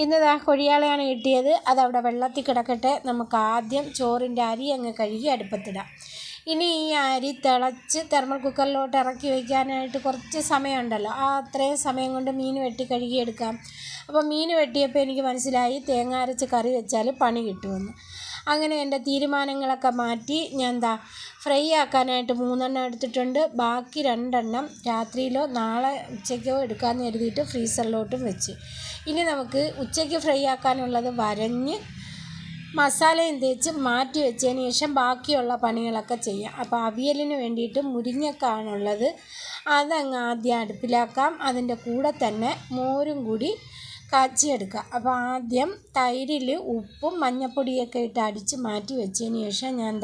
ഇന്ന് കൊഴിയാളയാണ് കിട്ടിയത്. അതവിടെ വെള്ളത്തിൽ കിടക്കട്ടെ. നമുക്ക് ആദ്യം ചോറിൻ്റെ അരി അങ്ങ് കഴുകി അടുപ്പത്തിടാം. ഇനി ഈ അരി തിളച്ച് തെർമൽ കുക്കറിലോട്ട് ഇറക്കി വയ്ക്കാനായിട്ട് കുറച്ച് സമയമുണ്ടല്ലോ. അത്രയും സമയം കൊണ്ട് മീൻ വെട്ടി കഴുകിയെടുക്കാം. അപ്പോൾ മീൻ വെട്ടിയപ്പോൾ എനിക്ക് മനസ്സിലായി തേങ്ങ അരച്ച് കറി വെച്ചാൽ പണി കിട്ടുമെന്ന്. അങ്ങനെ എൻ്റെ തീരുമാനങ്ങളൊക്കെ മാറ്റി ഞാൻ ഫ്രൈ ആക്കാനായിട്ട് 3 എടുത്തിട്ടുണ്ട്. ബാക്കി 2 രാത്രിയിലോ നാളെ ഉച്ചയ്ക്കോ എടുക്കാമെന്ന് കരുതിയിട്ട് ഫ്രീസറിലോട്ടും വെച്ച്. ഇനി നമുക്ക് ഉച്ചയ്ക്ക് ഫ്രൈ ആക്കാനുള്ളത് വരഞ്ഞ് മസാലയും തേച്ച് മാറ്റി വെച്ചതിന് ശേഷം ബാക്കിയുള്ള പണികളൊക്കെ ചെയ്യാം. അപ്പോൾ അവിയലിന് വേണ്ടിയിട്ട് മുരിങ്ങക്കാണുള്ളത്. അതങ്ങ് ആദ്യം അടുപ്പിലാക്കാം. അതിൻ്റെ കൂടെ തന്നെ മോരും കൂടി കാച്ചിയെടുക്കുക. അപ്പോൾ ആദ്യം തൈരിൽ ഉപ്പും മഞ്ഞൾപ്പൊടിയൊക്കെ ഇട്ട് അടിച്ച് മാറ്റി വെച്ചതിന് ശേഷം ഞാൻ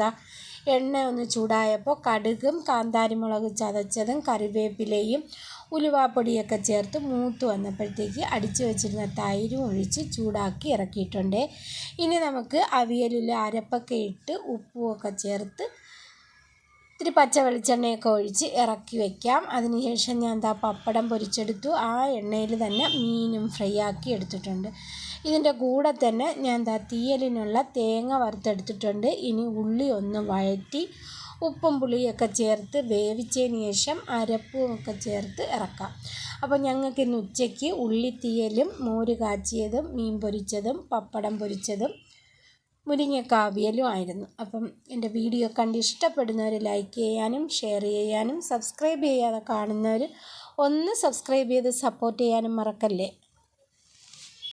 എണ്ണ ഒന്ന് ചൂടായപ്പോൾ കടുകും കാന്താരിമുളക് ചതച്ചതും കറിവേപ്പിലയും ഉലുവാപ്പൊടിയൊക്കെ ചേർത്ത് മൂത്ത് വന്നപ്പോഴത്തേക്ക് അടിച്ച് വെച്ചിരുന്ന തൈരും ഒഴിച്ച് ചൂടാക്കി ഇറക്കിയിട്ടുണ്ട്. ഇനി നമുക്ക് അവിയലിൽ അരപ്പൊക്കെ ഇട്ട് ഉപ്പുമൊക്കെ ചേർത്ത് ഇത്തിരി പച്ച വെളിച്ചെണ്ണയൊക്കെ ഒഴിച്ച് ഇറക്കി വയ്ക്കാം. അതിനുശേഷം ഞാൻ പപ്പടം പൊരിച്ചെടുത്തു. ആ എണ്ണയിൽ തന്നെ മീനും ഫ്രൈ ആക്കി എടുത്തിട്ടുണ്ട്. ഇതിൻ്റെ കൂടെ തന്നെ ഞാൻ തീയലിനുള്ള തേങ്ങ വറുത്തെടുത്തിട്ടുണ്ട്. ഇനി ഉള്ളി ഒന്ന് വഴറ്റി ഉപ്പും പുളിയൊക്കെ ചേർത്ത് വേവിച്ചതിന് ശേഷം അരപ്പും ഒക്കെ ചേർത്ത് ഇറക്കാം. അപ്പോൾ ഞങ്ങൾക്ക് ഇന്ന് ഉച്ചയ്ക്ക് ഉള്ളിത്തീയലും മോര് കാച്ചിയതും മീൻ പൊരിച്ചതും പപ്പടം പൊരിച്ചതും മുരിങ്ങക്ക അവിയലും ആയിരുന്നു. അപ്പം എൻ്റെ വീഡിയോ കണ്ട് ഇഷ്ടപ്പെടുന്നവർ ലൈക്ക് ചെയ്യാനും ഷെയർ ചെയ്യാനും സബ്സ്ക്രൈബ് ചെയ്യാതെ കാണുന്നവർ ഒന്ന് സബ്സ്ക്രൈബ് ചെയ്ത് സപ്പോർട്ട് ചെയ്യാനും മറക്കല്ലേ.